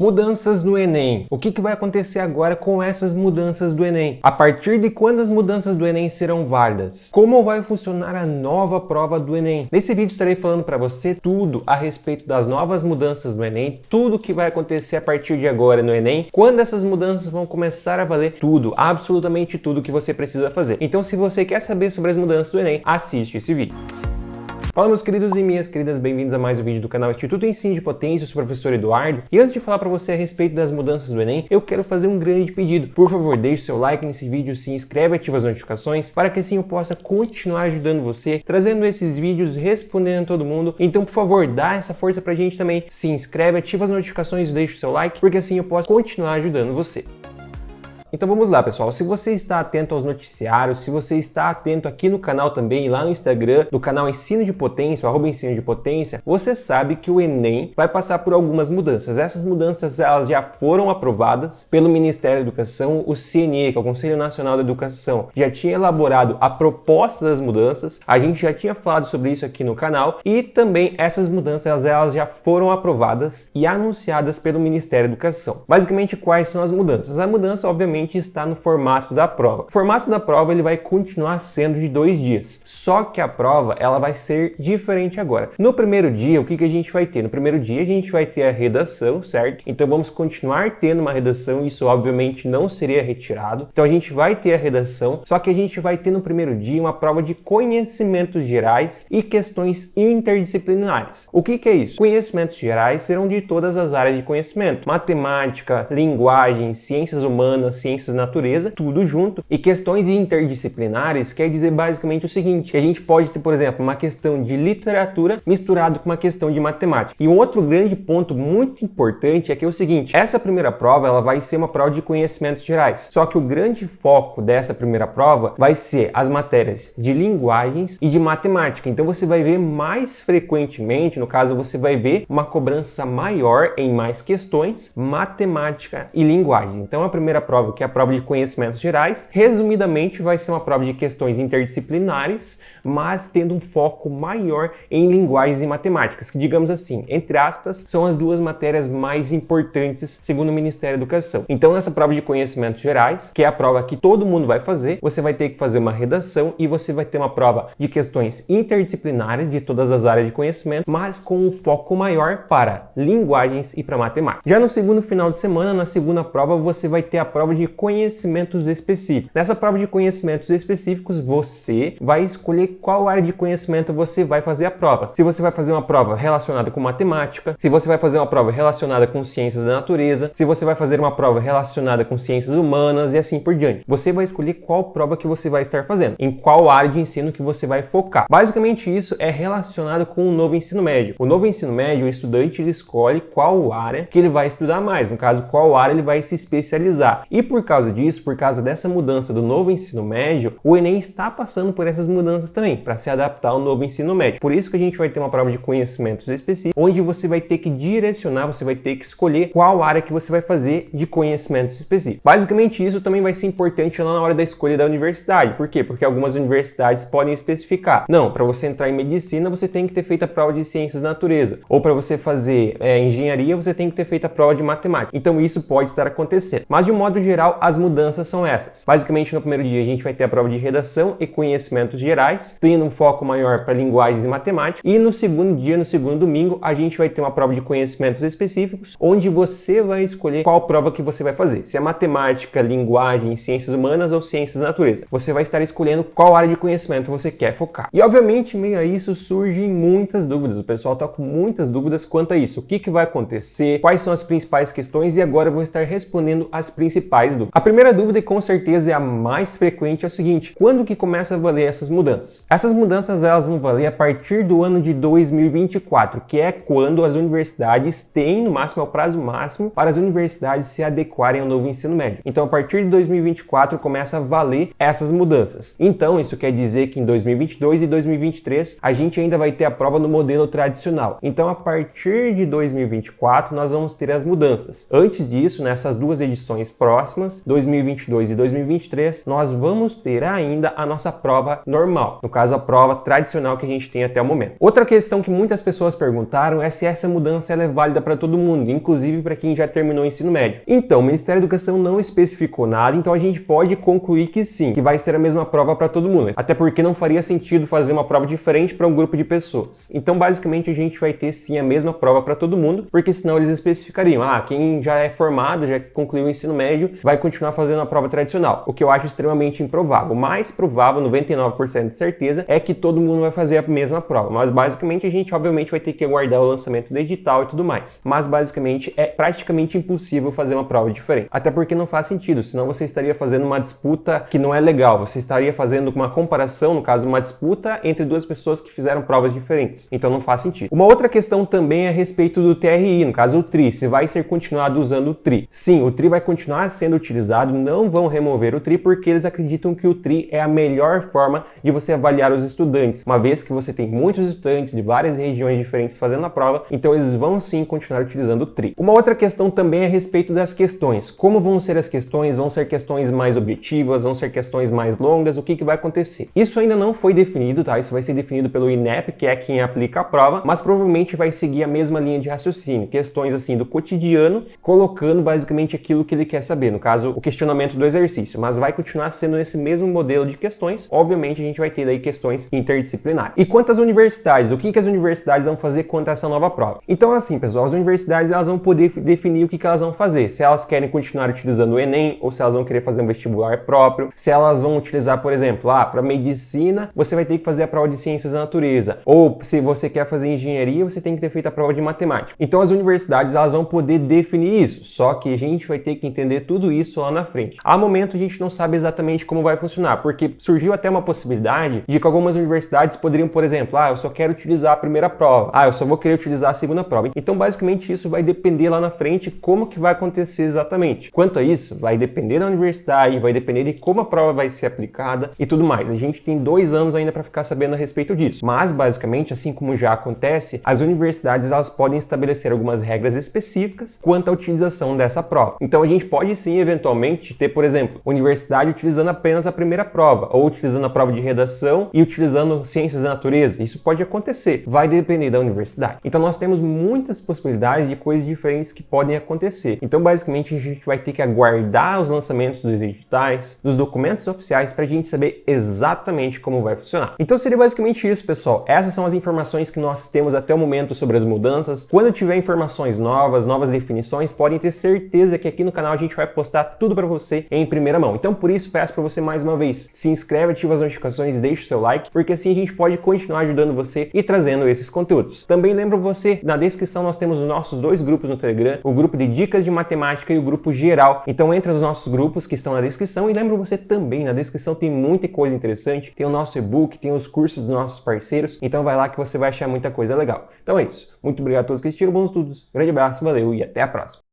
Mudanças no Enem. O que vai acontecer agora com essas mudanças do Enem? A partir de quando as mudanças do Enem serão válidas? Como vai funcionar a nova prova do Enem? Nesse vídeo estarei falando para você tudo a respeito das novas mudanças do Enem, tudo que vai acontecer a partir de agora no Enem, quando essas mudanças vão começar a valer, tudo, absolutamente tudo que você precisa fazer. Então, se você quer saber sobre as mudanças do Enem, assiste esse vídeo. Fala, meus queridos e minhas queridas, bem-vindos a mais um vídeo do canal Instituto Ensino de Potência. Eu sou o professor Eduardo e antes de falar para você a respeito das mudanças do Enem, eu quero fazer um grande pedido. Por favor, deixe seu like nesse vídeo, se inscreve e ativa as notificações para que assim eu possa continuar ajudando você, trazendo esses vídeos, respondendo a todo mundo. Então, por favor, dá essa força pra gente também, se inscreve, ativa as notificações e deixa o seu like, porque assim eu posso continuar ajudando você. Então vamos lá, pessoal, se você está atento aos noticiários, se você está atento aqui no canal também, lá no Instagram, do canal Ensino de Potência, @Ensino de Potência, você sabe que o Enem vai passar por algumas mudanças. Essas mudanças elas já foram aprovadas pelo Ministério da Educação, o CNE, que é o Conselho Nacional da Educação, já tinha elaborado a proposta das mudanças, a gente já tinha falado sobre isso aqui no canal, e também essas mudanças elas já foram aprovadas e anunciadas pelo Ministério da Educação. Basicamente, quais são as mudanças? A mudança, obviamente, está no formato da prova. O formato da prova ele vai continuar sendo de 2 dias, só que a prova ela vai ser diferente agora. No primeiro dia, o que a gente vai ter? No primeiro dia a gente vai ter a redação, certo? Então vamos continuar tendo uma redação, isso obviamente não seria retirado. Então a gente vai ter a redação, só que a gente vai ter no primeiro dia uma prova de conhecimentos gerais e questões interdisciplinares. O que é isso? Conhecimentos gerais serão de todas as áreas de conhecimento: matemática, linguagem, ciências humanas, ciências da natureza, tudo junto. E questões interdisciplinares quer dizer basicamente o seguinte, que a gente pode ter, por exemplo, uma questão de literatura misturado com uma questão de matemática. E um outro grande ponto muito importante é que é o seguinte, essa primeira prova ela vai ser uma prova de conhecimentos gerais, só que o grande foco dessa primeira prova vai ser as matérias de linguagens e de matemática. Então você vai ver mais frequentemente, no caso você vai ver uma cobrança maior em mais questões, matemática e linguagens. Então a primeira prova, que é a prova de conhecimentos gerais, resumidamente vai ser uma prova de questões interdisciplinares, mas tendo um foco maior em linguagens e matemáticas, que, digamos assim, entre aspas, são as duas matérias mais importantes segundo o Ministério da Educação. Então essa prova de conhecimentos gerais, que é a prova que todo mundo vai fazer, você vai ter que fazer uma redação e você vai ter uma prova de questões interdisciplinares de todas as áreas de conhecimento, mas com um foco maior para linguagens e para matemática. Já no segundo final de semana, na segunda prova, você vai ter a prova de conhecimentos específicos. Nessa prova de conhecimentos específicos, você vai escolher qual área de conhecimento você vai fazer a prova. Se você vai fazer uma prova relacionada com matemática, se você vai fazer uma prova relacionada com ciências da natureza, se você vai fazer uma prova relacionada com ciências humanas e assim por diante. Você vai escolher qual prova que você vai estar fazendo, em qual área de ensino que você vai focar. Basicamente isso é relacionado com o novo ensino médio. O novo ensino médio, o estudante ele escolhe qual área que ele vai estudar mais, no caso, qual área ele vai se especializar. E por causa disso, por causa dessa mudança do novo ensino médio, o Enem está passando por essas mudanças também, para se adaptar ao novo ensino médio. Por isso que a gente vai ter uma prova de conhecimentos específicos, onde você vai ter que direcionar, você vai ter que escolher qual área que você vai fazer de conhecimentos específicos. Basicamente isso também vai ser importante lá na hora da escolha da universidade. Por quê? Porque algumas universidades podem especificar, não, para você entrar em medicina, você tem que ter feito a prova de ciências da natureza. Ou para você fazer engenharia, você tem que ter feito a prova de matemática. Então isso pode estar acontecendo. Mas de um modo geral, as mudanças são essas. Basicamente, no primeiro dia a gente vai ter a prova de redação e conhecimentos gerais, tendo um foco maior para linguagens e matemática. E no segundo dia, no segundo domingo, a gente vai ter uma prova de conhecimentos específicos, onde você vai escolher qual prova que você vai fazer. Se é matemática, linguagem, ciências humanas ou ciências da natureza. Você vai estar escolhendo qual área de conhecimento você quer focar. E obviamente, meio a isso, surgem muitas dúvidas. O pessoal está com muitas dúvidas quanto a isso. O que vai acontecer? Quais são as principais questões? E agora eu vou estar respondendo as principais dúvidas. A primeira dúvida, e com certeza é a mais frequente, é o seguinte: quando que começa a valer essas mudanças? Essas mudanças elas vão valer a partir do ano de 2024, que é quando as universidades têm, no máximo, é o prazo máximo para as universidades se adequarem ao novo ensino médio. Então, a partir de 2024 começa a valer essas mudanças. Então, isso quer dizer que em 2022 e 2023 a gente ainda vai ter a prova no modelo tradicional. Então, a partir de 2024 nós vamos ter as mudanças. Antes disso, nessas duas edições próximas, próximas, 2022 e 2023, nós vamos ter ainda a nossa prova normal, no caso a prova tradicional que a gente tem até o momento. Outra questão que muitas pessoas perguntaram é se essa mudança ela é válida para todo mundo, inclusive para quem já terminou o ensino médio. Então, o Ministério da Educação não especificou nada, então a gente pode concluir que sim, que vai ser a mesma prova para todo mundo, até porque não faria sentido fazer uma prova diferente para um grupo de pessoas. Então, basicamente, a gente vai ter sim a mesma prova para todo mundo, porque senão eles especificariam, quem já é formado, já concluiu o ensino médio, vai continuar fazendo a prova tradicional, o que eu acho extremamente improvável. O mais provável, 99% de certeza, é que todo mundo vai fazer a mesma prova, mas basicamente a gente obviamente vai ter que aguardar o lançamento do edital e tudo mais. Mas basicamente é praticamente impossível fazer uma prova diferente, até porque não faz sentido, senão você estaria fazendo uma disputa que não é legal, você estaria fazendo uma comparação, no caso uma disputa entre duas pessoas que fizeram provas diferentes, então não faz sentido. Uma outra questão também é a respeito do TRI, no caso o TRI, se vai ser continuado usando o TRI. Sim, o TRI vai continuar sendo utilizado, não vão remover o TRI porque eles acreditam que o TRI é a melhor forma de você avaliar os estudantes, uma vez que você tem muitos estudantes de várias regiões diferentes fazendo a prova, então eles vão sim continuar utilizando o TRI. Uma outra questão também é a respeito das questões. Como vão ser as questões? Vão ser questões mais objetivas? Vão ser questões mais longas? O que vai acontecer? Isso ainda não foi definido, tá? Isso vai ser definido pelo INEP, que é quem aplica a prova, mas provavelmente vai seguir a mesma linha de raciocínio. Questões assim do cotidiano, colocando basicamente aquilo que ele quer saber, no caso, o questionamento do exercício, mas vai continuar sendo esse mesmo modelo de questões. Obviamente a gente vai ter aí questões interdisciplinares. E quanto às universidades, o que as universidades vão fazer quanto a essa nova prova? Então assim, pessoal, as universidades elas vão poder definir o que elas vão fazer, se elas querem continuar utilizando o Enem ou se elas vão querer fazer um vestibular próprio, se elas vão utilizar, por exemplo, para medicina você vai ter que fazer a prova de ciências da natureza, ou se você quer fazer engenharia você tem que ter feito a prova de matemática. Então as universidades elas vão poder definir isso, só que a gente vai ter que entender tudo isso lá na frente. A momento a gente não sabe exatamente como vai funcionar, porque surgiu até uma possibilidade de que algumas universidades poderiam, por exemplo, eu só quero utilizar a primeira prova, eu só vou querer utilizar a segunda prova. Então basicamente isso vai depender lá na frente como que vai acontecer exatamente. Quanto a isso, vai depender da universidade, vai depender de como a prova vai ser aplicada e tudo mais. A gente tem 2 anos ainda para ficar sabendo a respeito disso. Mas basicamente, assim como já acontece, as universidades elas podem estabelecer algumas regras específicas quanto à utilização dessa prova. Então a gente pode sim eventualmente ter, por exemplo, universidade utilizando apenas a primeira prova, ou utilizando a prova de redação e utilizando ciências da natureza. Isso pode acontecer, vai depender da universidade. Então nós temos muitas possibilidades de coisas diferentes que podem acontecer. Então basicamente a gente vai ter que aguardar os lançamentos dos editais, dos documentos oficiais para a gente saber exatamente como vai funcionar. Então seria basicamente isso, pessoal. Essas são as informações que nós temos até o momento sobre as mudanças. Quando tiver informações novas definições, podem ter certeza que aqui no canal a gente vai postar tudo para você em primeira mão. Então por isso peço para você mais uma vez, se inscreve, ativa as notificações e deixa o seu like, porque assim a gente pode continuar ajudando você e trazendo esses conteúdos. Também lembro você, na descrição nós temos os nossos 2 grupos no Telegram, o grupo de dicas de matemática e o grupo geral. Então entra nos nossos grupos que estão na descrição e lembro você também, na descrição tem muita coisa interessante, tem o nosso e-book, tem os cursos dos nossos parceiros, então vai lá que você vai achar muita coisa legal. Então é isso. Muito obrigado a todos que assistiram, bons estudos, grande abraço, valeu e até a próxima.